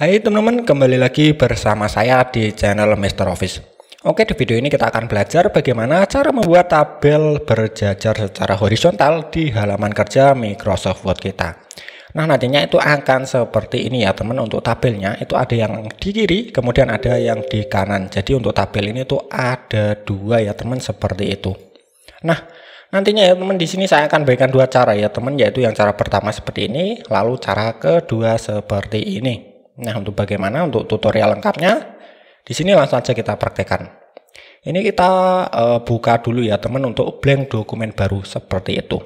Hai teman-teman, kembali lagi bersama saya di channel Mr. Office. Oke, di video ini kita akan belajar bagaimana cara membuat tabel berjajar secara horizontal di halaman kerja Microsoft Word kita. Nah, nantinya itu akan seperti ini ya teman. Untuk tabelnya itu ada yang di kiri, kemudian ada yang di kanan. Jadi untuk tabel ini tuh ada dua ya teman, seperti itu. Nah, nantinya ya teman, di sini saya akan berikan dua cara ya teman, yaitu yang cara pertama seperti ini, lalu cara kedua seperti ini. Nah, untuk bagaimana untuk tutorial lengkapnya, di sini langsung saja kita praktekkan. Ini kita buka dulu ya teman untuk blank dokumen baru seperti itu.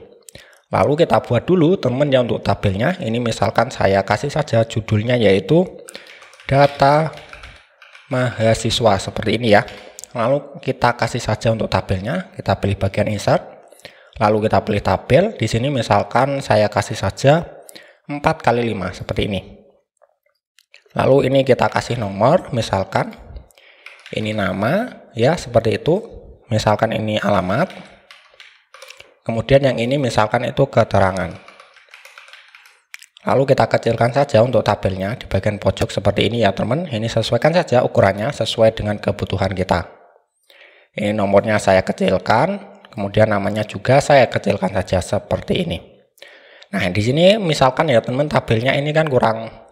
Lalu kita buat dulu teman ya untuk tabelnya. Ini misalkan saya kasih saja judulnya yaitu data mahasiswa seperti ini ya. Lalu kita kasih saja untuk tabelnya, kita pilih bagian insert. Lalu kita pilih tabel. Di sini misalkan saya kasih saja 4x5 seperti ini. Lalu ini kita kasih nomor, misalkan ini nama ya seperti itu, misalkan ini alamat, kemudian yang ini misalkan itu keterangan. Lalu kita kecilkan saja untuk tabelnya di bagian pojok seperti ini ya teman. Ini sesuaikan saja ukurannya sesuai dengan kebutuhan kita. Ini nomornya saya kecilkan, kemudian namanya juga saya kecilkan saja seperti ini. Nah, di sini misalkan ya teman, tabelnya ini kan kurang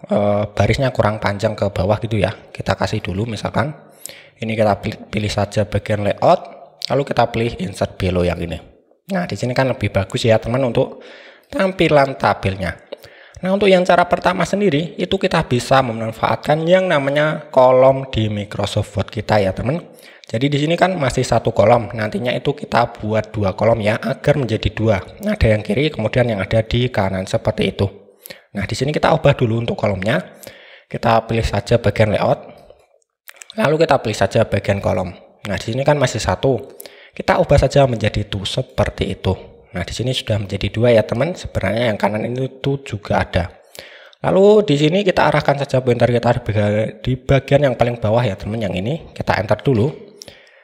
barisnya kurang panjang ke bawah gitu ya. Kita kasih dulu misalkan ini kita pilih saja bagian layout, lalu kita pilih insert below yang ini. Nah, di sini kan lebih bagus ya teman untuk tampilan tabelnya. Nah, untuk yang cara pertama sendiri itu kita bisa memanfaatkan yang namanya kolom di Microsoft Word kita ya teman. Jadi di sini kan masih satu kolom, nantinya itu kita buat dua kolom ya agar menjadi dua. Ada yang kiri, kemudian yang ada di kanan seperti itu. Nah, di sini kita ubah dulu untuk kolomnya. Kita pilih saja bagian layout, lalu kita pilih saja bagian kolom. Nah, di sini kan masih satu, kita ubah saja menjadi two seperti itu. Nah, di sini sudah menjadi dua ya teman. Sebenarnya yang kanan ini tuh juga ada. Lalu di sini kita arahkan saja pointer kita di bagian yang paling bawah ya teman, yang ini kita enter dulu.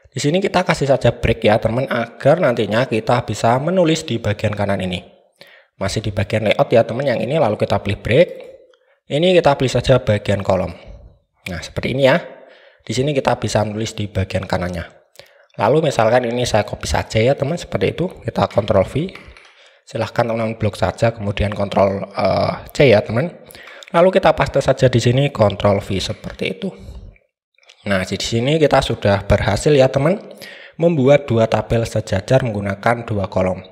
Di sini kita kasih saja break ya teman, agar nantinya kita bisa menulis di bagian kanan ini. Masih di bagian layout ya teman yang ini, lalu kita pilih break. Ini kita pilih saja bagian kolom. Nah, seperti ini ya. Di sini kita bisa menulis di bagian kanannya. Lalu misalkan ini saya copy saja ya teman, seperti itu. Kita Ctrl V. Silahkan teman-teman blok saja, kemudian Ctrl C ya teman. Lalu kita paste saja di sini Ctrl V seperti itu. Nah, di sini kita sudah berhasil ya teman membuat dua tabel sejajar menggunakan dua kolom.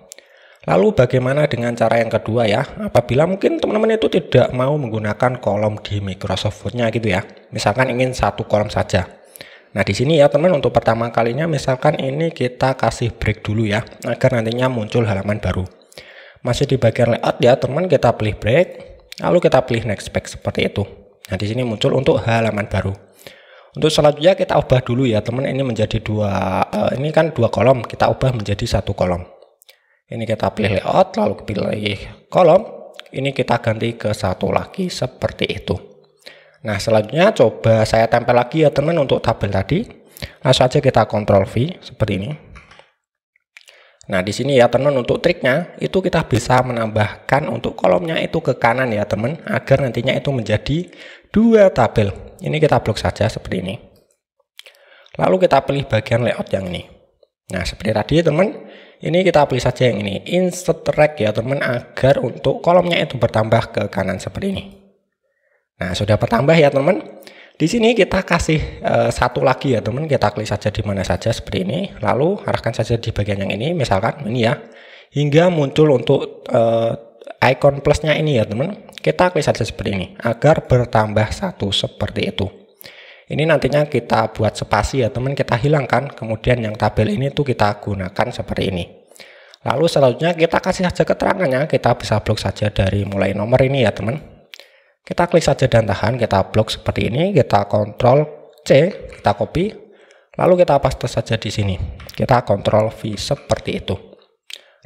Lalu bagaimana dengan cara yang kedua ya? Apabila mungkin teman-teman itu tidak mau menggunakan kolom di Microsoft Word-nya gitu ya. Misalkan ingin satu kolom saja. Nah, di sini ya teman untuk pertama kalinya misalkan ini kita kasih break dulu ya agar nantinya muncul halaman baru. Masih di bagian layout ya teman, kita pilih break, lalu kita pilih next page seperti itu. Nah, di sini muncul untuk halaman baru. Untuk selanjutnya kita ubah dulu ya teman, ini menjadi ini kan dua kolom, kita ubah menjadi satu kolom. Ini kita pilih layout, lalu pilih kolom, ini kita ganti ke satu lagi seperti itu. Nah, selanjutnya coba saya tempel lagi ya teman untuk tabel tadi. Langsung saja kita Ctrl V seperti ini. Nah, di sini ya teman untuk triknya itu kita bisa menambahkan untuk kolomnya itu ke kanan ya teman, agar nantinya itu menjadi dua tabel. Ini kita blok saja seperti ini. Lalu kita pilih bagian layout yang ini. Nah, seperti tadi teman, ini kita pilih saja yang ini, insert track ya teman, agar untuk kolomnya itu bertambah ke kanan seperti ini. Nah, sudah bertambah ya teman. Di sini kita kasih satu lagi ya teman, kita klik saja di mana saja seperti ini, lalu arahkan saja di bagian yang ini, misalkan ini ya, hingga muncul untuk icon plusnya ini ya teman. Kita klik saja seperti ini agar bertambah satu seperti itu. Ini nantinya kita buat spasi ya teman, kita hilangkan, kemudian yang tabel ini tuh kita gunakan seperti ini. Lalu selanjutnya kita kasih saja keterangannya, kita bisa blok saja dari mulai nomor ini ya teman. Kita klik saja dan tahan, kita blok seperti ini, kita Ctrl C, kita copy, lalu kita paste saja di sini. Kita Ctrl V seperti itu.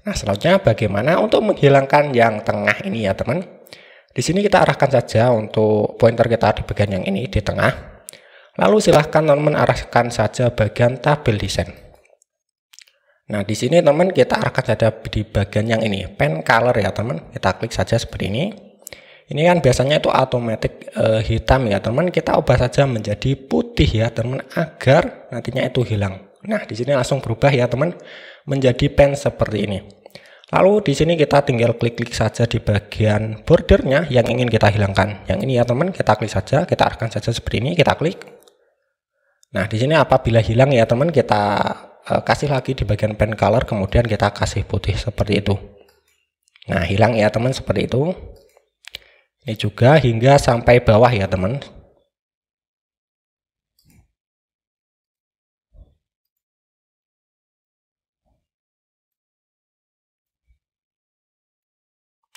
Nah, selanjutnya bagaimana untuk menghilangkan yang tengah ini ya teman? Di sini kita arahkan saja untuk pointer kita di bagian yang ini di tengah. Lalu silahkan teman-teman arahkan saja bagian tabel desain. Nah, di sini teman kita arahkan saja di bagian yang ini, pen color ya teman. Kita klik saja seperti ini. Ini kan biasanya itu otomatis hitam ya teman, kita ubah saja menjadi putih ya teman, agar nantinya itu hilang. Nah di sini langsung berubah ya teman, menjadi pen seperti ini. Lalu di sini kita tinggal klik-klik saja di bagian bordernya yang ingin kita hilangkan. Yang ini ya teman, kita klik saja, kita arahkan saja seperti ini, kita klik. Nah di sini apabila hilang ya teman, kita kasih lagi di bagian pen color, kemudian kita kasih putih seperti itu. Nah hilang ya teman seperti itu. Ini juga hingga sampai bawah ya teman.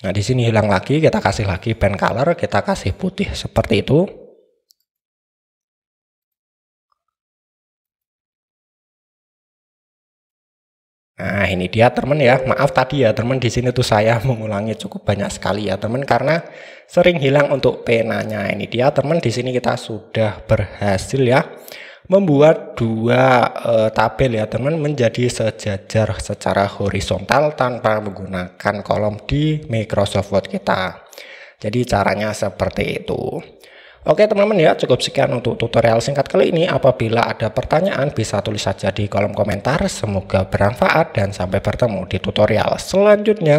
Nah, di sini hilang lagi, kita kasih lagi pen color, kita kasih putih seperti itu. Nah, ini dia teman ya. Maaf tadi ya teman, di sini tuh saya mengulangi cukup banyak sekali ya teman, karena sering hilang untuk penanya. Ini dia teman, di sini kita sudah berhasil ya membuat dua tabel ya teman, menjadi sejajar secara horizontal tanpa menggunakan kolom di Microsoft Word kita. Jadi caranya seperti itu. Oke teman-teman ya, cukup sekian untuk tutorial singkat kali ini. Apabila ada pertanyaan bisa tulis saja di kolom komentar. Semoga bermanfaat dan sampai bertemu di tutorial selanjutnya.